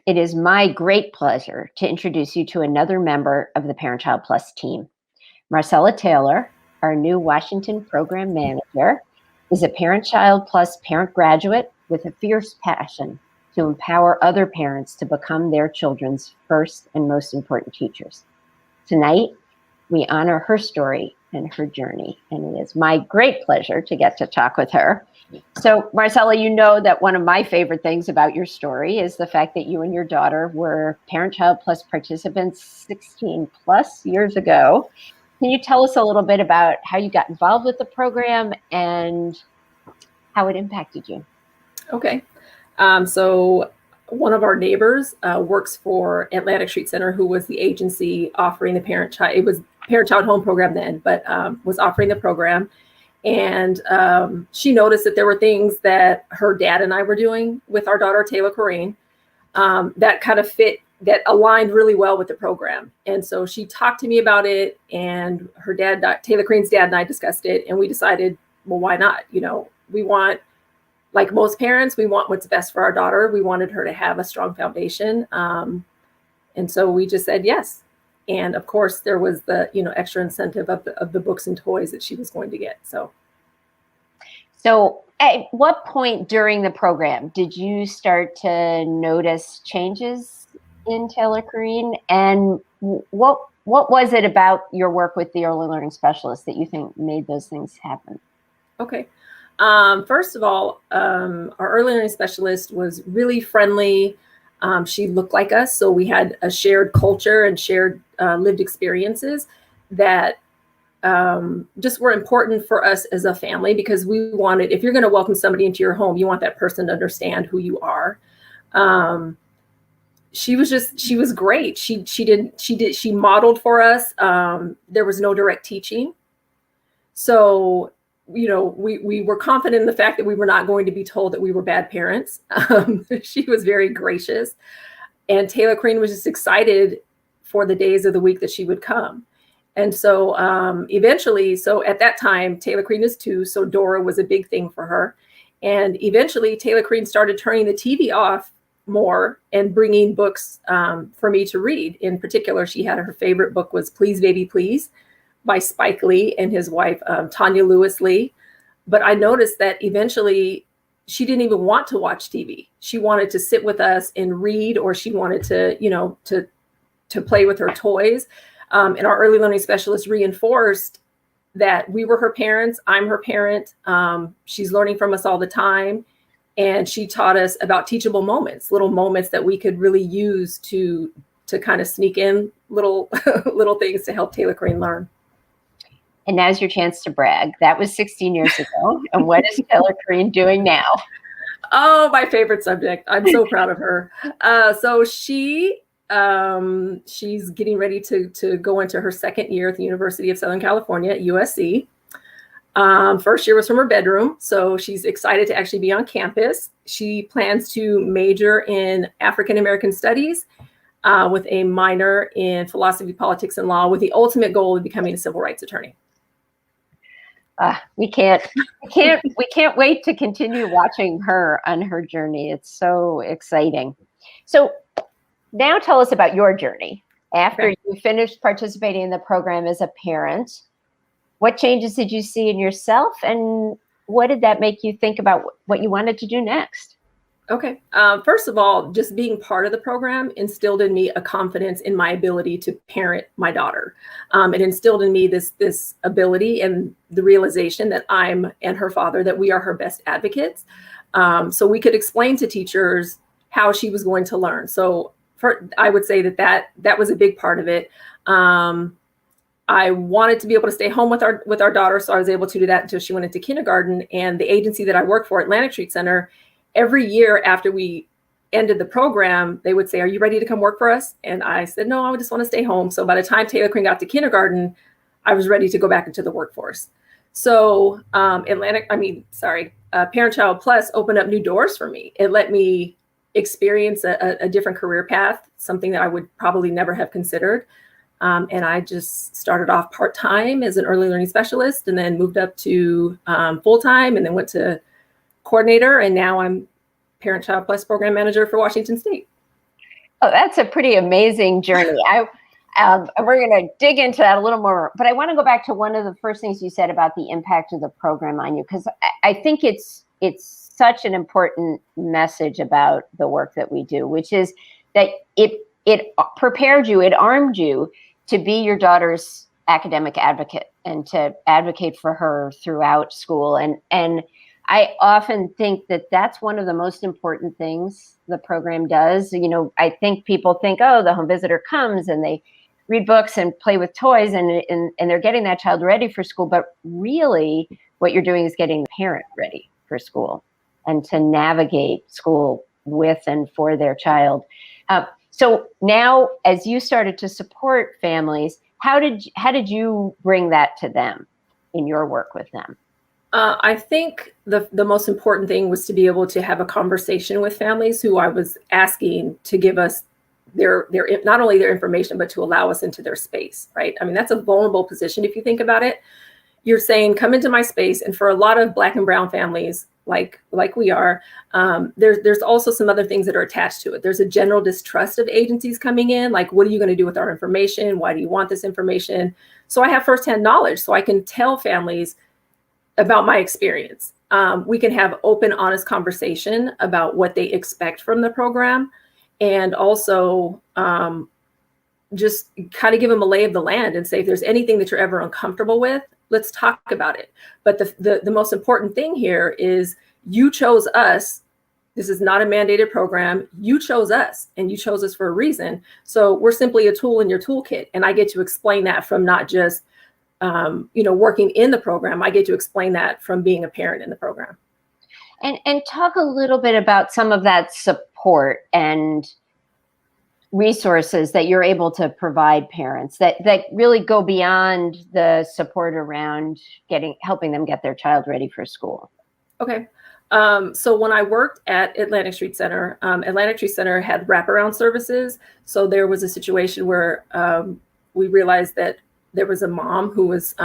It is my great pleasure to introduce you to another member of the Parent Child Plus team. Marcella Taylor, our new Washington program manager, is a Parent Child Plus parent graduate with a fierce passion to empower other parents to become their children's first and most important teachers. Tonight, we honor her story and her journey, and it is my great pleasure to get to talk with her. So, Marcella, you know that one of my favorite things about your story is the fact that you and your daughter were Parent Child Plus participants 16 plus years ago. Can you tell us a little bit about how you got involved with the program and how it impacted you? Okay. So one of our neighbors works for Atlantic Street Center, who was the agency offering the it was Parent Child Home program then, but was offering the program. And she noticed that there were things that her dad and I were doing with our daughter, Taylor Corrine, that kind of fit, that aligned really well with the program. And so she talked to me about it, and her dad, Taylor Corrine's dad, and I discussed it, and we decided, well, why not? You know, we want, like most parents, we want what's best for our daughter. We wanted her to have a strong foundation. And so we just said yes. And of course, there was the, extra incentive of the books and toys that she was going to get. So at what point during the program did you start to notice changes in Taylor Corrine? And what was it about your work with the early learning specialist that you think made those things happen? Okay. First of all, our early learning specialist was really friendly. She looked like us, so we had a shared culture and shared lived experiences that just were important for us as a family, because we wanted, if you're going to welcome somebody into your home, you want that person to understand who you are. She was great. She modeled for us. There was no direct teaching. So we were confident in the fact that we were not going to be told that we were bad parents. She was very gracious, and Taylor Corrine was just excited for the days of the week that she would come. And so eventually, so at that time, Taylor Corrine is 2, so Dora was a big thing for her. And eventually, Taylor Corrine started turning the TV off more and bringing books for me to read. In particular, she had her favorite book was Please Baby Please by Spike Lee and his wife, Tanya Lewis Lee. But I noticed that eventually she didn't even want to watch TV. She wanted to sit with us and read, or she wanted to, to play with her toys. And our early learning specialist reinforced that we were her parents. I'm her parent. She's learning from us all the time. And she taught us about teachable moments, little moments that we could really use to kind of sneak in little things to help Taylor Corrine learn. And now's your chance to brag. That was 16 years ago. And what is Taylor Corrine doing now? Oh, my favorite subject. I'm so proud of her. So she's getting ready to go into her second year at the University of Southern California at USC. First year was from her bedroom. So she's excited to actually be on campus. She plans to major in African American studies with a minor in philosophy, politics, and law, with the ultimate goal of becoming a civil rights attorney. We can't wait to continue watching her on her journey. It's so exciting. So now tell us about your journey. After you finished participating in the program as a parent, what changes did you see in yourself, and what did that make you think about what you wanted to do next? Okay. First of all, just being part of the program instilled in me a confidence in my ability to parent my daughter. It instilled in me this ability and the realization that I'm and her father, that we are her best advocates. So we could explain to teachers how she was going to learn. So I would say that was a big part of it. I wanted to be able to stay home with our daughter, so I was able to do that until she went into kindergarten. And the agency that I work for, Atlantic Street Center, every year after we ended the program, they would say, "Are you ready to come work for us?" And I said, "No, I just want to stay home." So by the time Taylor Corrine got to kindergarten, I was ready to go back into the workforce. So Parent Child Plus opened up new doors for me. It let me experience a different career path, something that I would probably never have considered. And I just started off part-time as an early learning specialist, and then moved up to full-time, and then went to coordinator, and now I'm Parent Child Plus program manager for Washington State. Oh, that's a pretty amazing journey. And we're going to dig into that a little more, but I want to go back to one of the first things you said about the impact of the program on you, because I think it's such an important message about the work that we do, which is that it prepared you, it armed you to be your daughter's academic advocate and to advocate for her throughout school. And I often think that that's one of the most important things the program does. You know, I think people think, oh, the home visitor comes and they read books and play with toys and they're getting that child ready for school. But really what you're doing is getting the parent ready for school and to navigate school with and for their child. So now, as you started to support families, how did you bring that to them in your work with them? I think the most important thing was to be able to have a conversation with families who I was asking to give us their not only their information, but to allow us into their space, right? I mean, that's a vulnerable position if you think about it. You're saying, come into my space. And for a lot of Black and brown families, like we are, there's also some other things that are attached to it. There's a general distrust of agencies coming in, like, what are you going to do with our information? Why do you want this information? So I have firsthand knowledge, so I can tell families about my experience. We can have open, honest conversation about what they expect from the program, and also just kind of give them a lay of the land and say, if there's anything that you're ever uncomfortable with, let's talk about it. But the most important thing here is you chose us. This is not a mandated program. You chose us, and you chose us for a reason. So we're simply a tool in your toolkit. And I get to explain that from not just working in the program. I get to explain that from being a parent in the program. And talk a little bit about some of that support and resources that you're able to provide parents that really go beyond the support around helping them get their child ready for school. Okay. So when I worked at Atlantic Street Center had wraparound services. So there was a situation where we realized that there was a mom who was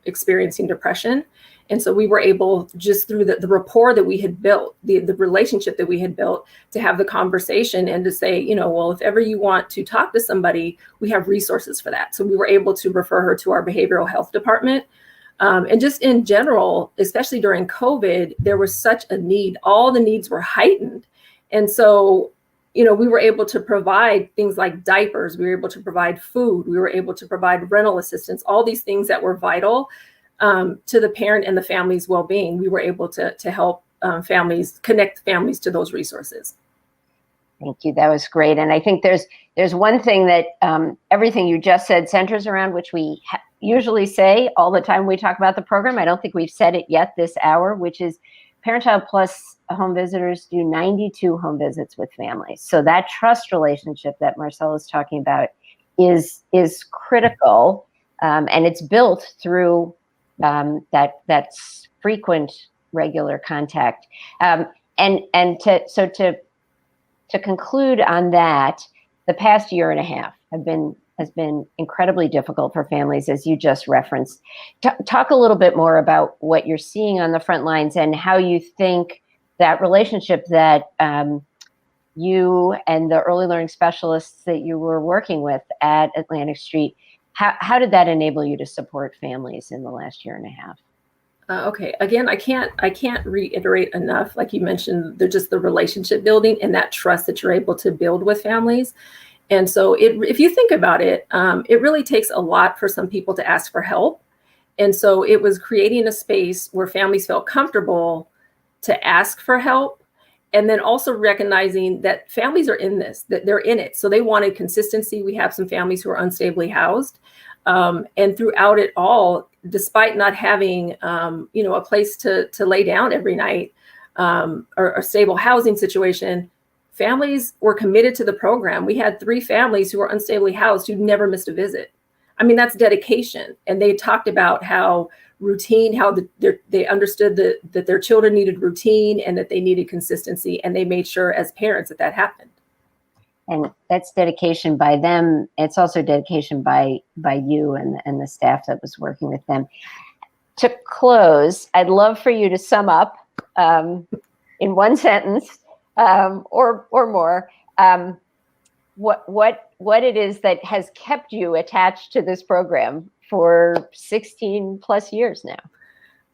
experiencing depression. And so we were able, just through the rapport that we had built, the relationship that we had built, to have the conversation and to say, well, if ever you want to talk to somebody, we have resources for that. So we were able to refer her to our behavioral health department. And just in general, especially during COVID, there was such a need. All the needs were heightened. And so, we were able to provide things like diapers. We were able to provide food. We were able to provide rental assistance, all these things that were vital to the parent and the family's well-being. We were able to help connect families to those resources. Thank you. That was great. And I think there's one thing that everything you just said centers around, which we usually say all the time we talk about the program. I don't think we've said it yet this hour, which is Parent Child Plus home visitors do 92 home visits with families. So that trust relationship that Marcella is talking about is critical, and it's built through that's frequent, regular contact. And to conclude on that, the past year and a half has been incredibly difficult for families, as you just referenced. Talk a little bit more about what you're seeing on the front lines and how you think that relationship that you and the early learning specialists that you were working with at Atlantic Street, how did that enable you to support families in the last year and a half? Okay. Again, I can't reiterate enough. Like you mentioned, they're just the relationship building and that trust that you're able to build with families. And so if you think about it, it really takes a lot for some people to ask for help. And so it was creating a space where families felt comfortable to ask for help. And then also recognizing that families are in this, that they're in it. So they wanted consistency. We have some families who are unstably housed. And throughout it all, despite not having, a place to lay down every night, or a stable housing situation, families were committed to the program. We had 3 families who were unstably housed who never missed a visit. I mean, that's dedication. And they talked about how they understood that their children needed routine and that they needed consistency. And they made sure as parents that happened. And that's dedication by them. It's also dedication by you and the staff that was working with them. To close, I'd love for you to sum up in one sentence or more what it is that has kept you attached to this program for 16 plus years now.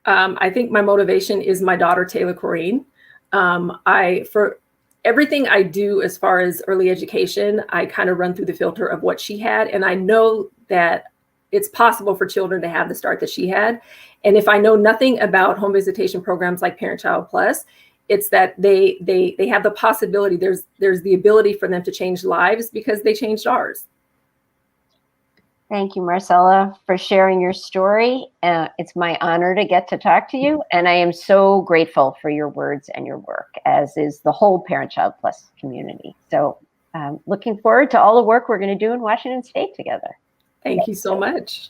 I think my motivation is my daughter, Taylor Corrine. For everything I do as far as early education, I kind of run through the filter of what she had. And I know that it's possible for children to have the start that she had. And if I know nothing about home visitation programs like Parent Child Plus, it's that they have the possibility, there's the ability for them to change lives because they changed ours. Thank you, Marcella, for sharing your story. It's my honor to get to talk to you, and I am so grateful for your words and your work, as is the whole Parent Child Plus community. So looking forward to all the work we're going to do in Washington State together. Thank you so much.